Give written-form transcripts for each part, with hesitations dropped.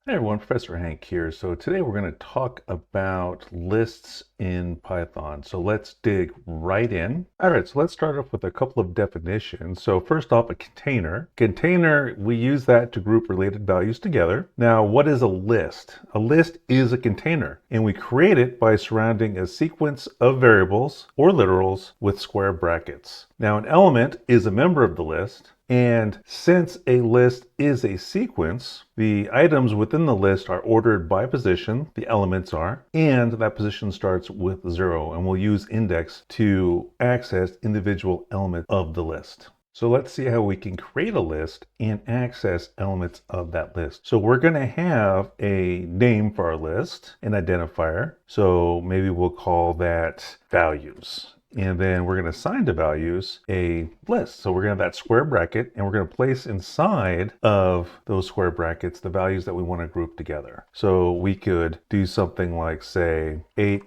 Hey everyone, Professor Hank here. So today we're going to talk about lists in Python. So let's dig right in. All right, so let's start off with a couple of definitions. So first off, a container. Container, we use that to group related values together. Now, what is a list? A list is a container, and we create it by surrounding a sequence of variables or literals with square brackets. Now, an element is a member of the list. And since a list is a sequence, the items within the list are ordered by position, the elements are, and that position starts with 0. And we'll use index to access individual elements of the list. So let's see how we can create a list and access elements of that list. So we're going to have a name for our list, an identifier. So maybe we'll call that values. And then we're going to assign to values a list. So we're going to have that square bracket, and we're going to place inside of those square brackets the values that we want to group together. So we could do something like, say, 8,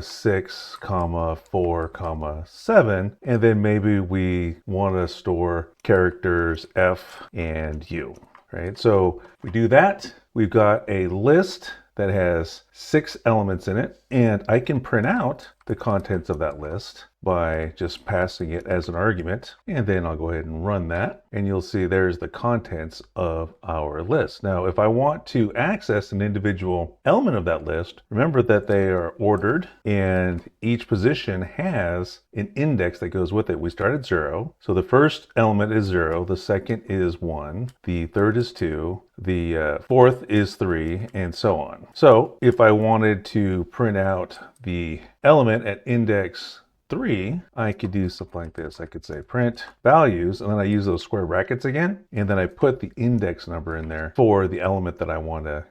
6, 4, 7, and then maybe we want to store characters F and U, right? So we do that. We've got a list that has 6 elements in it, and I can print out the contents of that list by just passing it as an argument, and then I'll go ahead and run that, and you'll see there's the contents of our list. Now, if I want to access an individual element of that list, remember that they are ordered, and each position has an index that goes with it. We start at 0, so the first element is 0, the second is 1, the third is 2, the fourth is 3, and so on. So if I wanted to print out the element at index 3, I could do something like this. I could say print values, and then I use those square brackets again, and then I put the index number in there for the element that I want to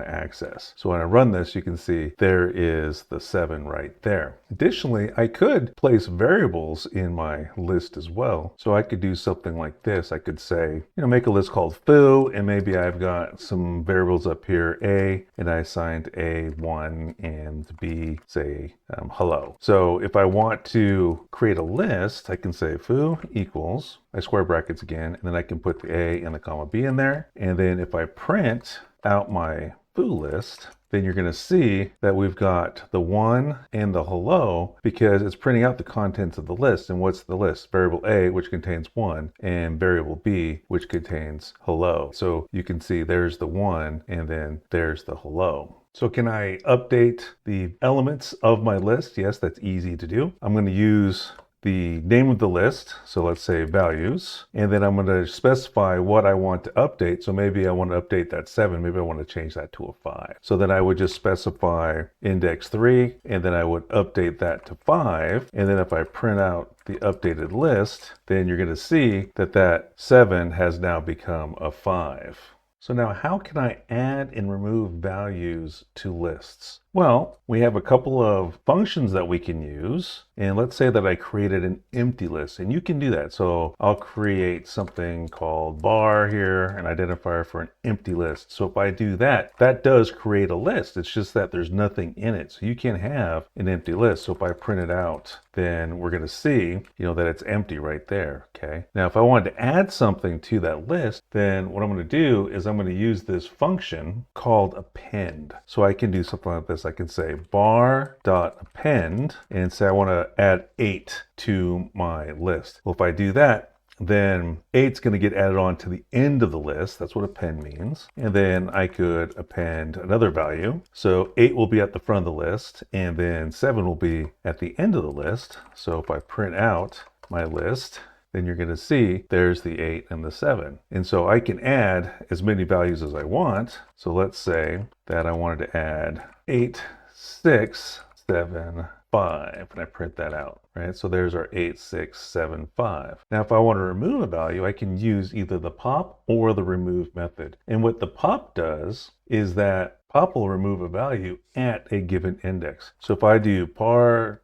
access. So when I run this, you can see there is the 7 right there. Additionally, I could place variables in my list as well. So I could do something like this. I could say, make a list called foo, and maybe I've got some variables up here, A, and I assigned A 1 and B, say, hello. So if I want to create a list, I can say foo equals, I square brackets again, and then I can put the A and the comma B in there. And then if I print out my foo list, then you're going to see that we've got the 1 and the hello because it's printing out the contents of the list. And what's the list? Variable A, which contains 1, and variable B, which contains hello. So you can see there's the 1, and then there's the hello. So can I update the elements of my list? Yes, that's easy to do. I'm going to use the name of the list, so let's say values, and then I'm going to specify what I want to update. So maybe I want to update that 7, maybe I want to change that to a 5. So then I would just specify index 3, and then I would update that to 5, and then if I print out the updated list, then you're going to see that that 7 has now become a 5. So now how can I add and remove values to lists? Well, we have a couple of functions that we can use. And let's say that I created an empty list, and you can do that. So I'll create something called bar here, an identifier for an empty list. So if I do that, that does create a list. It's just that there's nothing in it. So you can have an empty list. So if I print it out, then we're going to see, that it's empty right there. Okay. Now, if I wanted to add something to that list, then what I'm going to do is I'm going to use this function called append. So I can do something like this. I can say bar.append and say I want to add 8 to my list. Well, if I do that, then 8's going to get added on to the end of the list. That's what append means. And then I could append another value. So 8 will be at the front of the list, and then 7 will be at the end of the list. So if I print out my list, then you're going to see there's the 8 and the 7. And so I can add as many values as I want. So let's say that I wanted to add 8, 6, 7, 5, and I print that out, right? So there's our 8, 6, 7, 5. Now, if I want to remove a value, I can use either the pop or the remove method. And what the pop does is that pop will remove a value at a given index. So if I do bar.pop,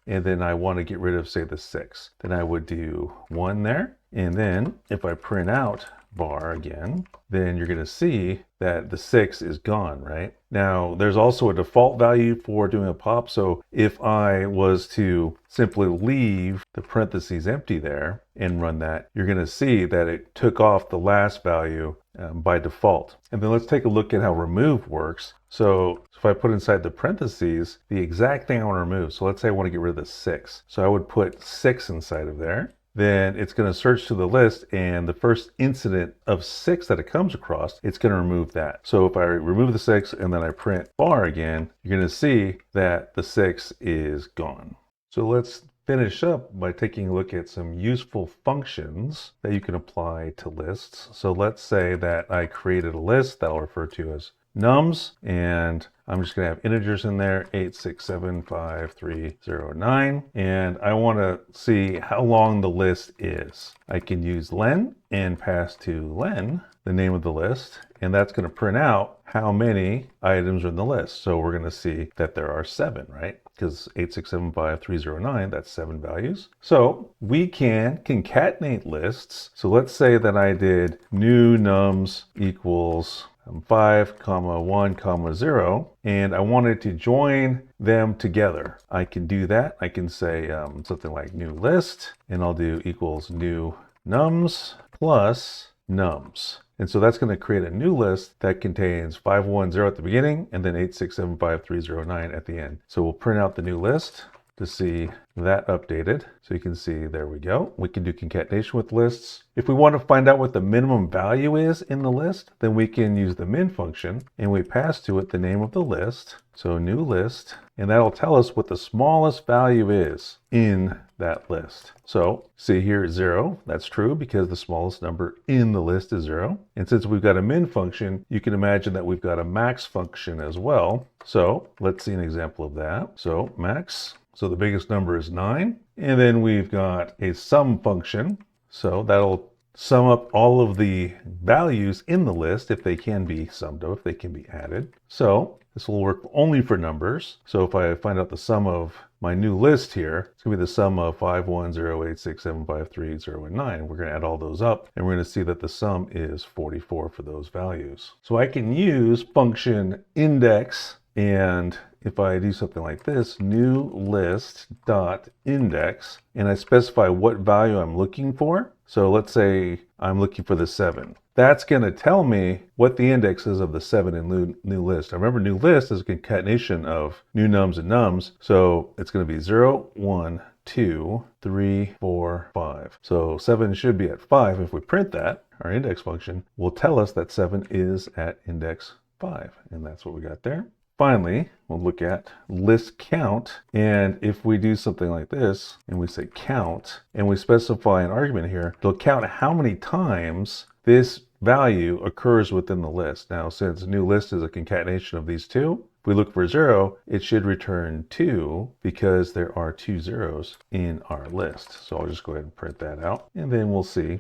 and then I want to get rid of, say, the 6, then I would do 1 there. And then if I print out bar again, then you're going to see that the 6 is gone, right? Now, there's also a default value for doing a pop. So if I was to simply leave the parentheses empty there and run that, you're going to see that it took off the last value by default. And then let's take a look at how remove works. So if I put inside the parentheses the exact thing I want to remove, so let's say I want to get rid of the 6. So I would put 6 inside of there. Then it's going to search through the list, and the first incident of 6 that it comes across, it's going to remove that. So if I remove the 6 and then I print bar again, you're going to see that the 6 is gone. So let's finish up by taking a look at some useful functions that you can apply to lists. So let's say that I created a list that I'll refer to as nums, and I'm just going to have integers in there, 8, 6, 7, 5, 3, 0, 9, and I want to see how long the list is. I can use len and pass to len the name of the list, and that's going to print out how many items are in the list. So we're going to see that there are 7, right? Because 8, 6, 7, 5, 3, 0, 9, that's 7 values. So we can concatenate lists. So let's say that I did new nums equals 5, 1, 0, and I wanted to join them together. I can do that. I can say something like new list, and I'll do equals new nums plus nums. And so that's going to create a new list that contains 510 at the beginning and then 8675309 at the end. So we'll print out the new list to see that updated. So you can see, there we go. We can do concatenation with lists. If we want to find out what the minimum value is in the list, then we can use the min function, and we pass to it the name of the list. So new list, and that'll tell us what the smallest value is in that list. So see here, 0, that's true because the smallest number in the list is 0. And since we've got a min function, you can imagine that we've got a max function as well. So let's see an example of that. So max, so the biggest number is 9. And then we've got a sum function. So that'll sum up all of the values in the list if they can be summed up, if they can be added. So this will work only for numbers. So if I find out the sum of my new list here, it's going to be the sum of 5, 1, 0, 8, 6, 7, 5, 3, 0, and 9. We're going to add all those up, and we're going to see that the sum is 44 for those values. So I can use function index, and if I do something like this, new list dot index, and I specify what value I'm looking for. So let's say I'm looking for the 7. That's going to tell me what the index is of the 7 in new list. I remember new list is a concatenation of new nums and nums. So it's going to be 0, 1, 2, 3, 4, 5. So 7 should be at 5. If we print that, our index function will tell us that 7 is at index 5. And that's what we got there. Finally, we'll look at list count, and if we do something like this, and we say count, and we specify an argument here, it'll count how many times this value occurs within the list. Now, since new list is a concatenation of these two, if we look for 0, it should return 2 because there are 2 zeros in our list. So I'll just go ahead and print that out, and then we'll see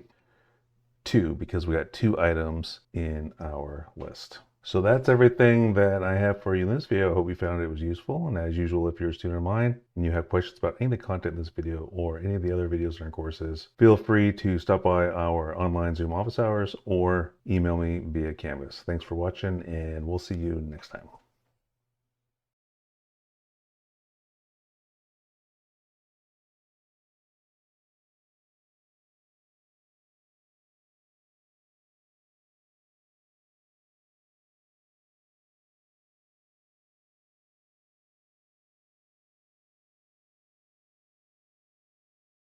2 because we got 2 items in our list. So that's everything that I have for you in this video. I hope you found it was useful. And as usual, if you're a student of mine and you have questions about any of the content in this video or any of the other videos in our courses, feel free to stop by our online Zoom office hours or email me via Canvas. Thanks for watching, and we'll see you next time.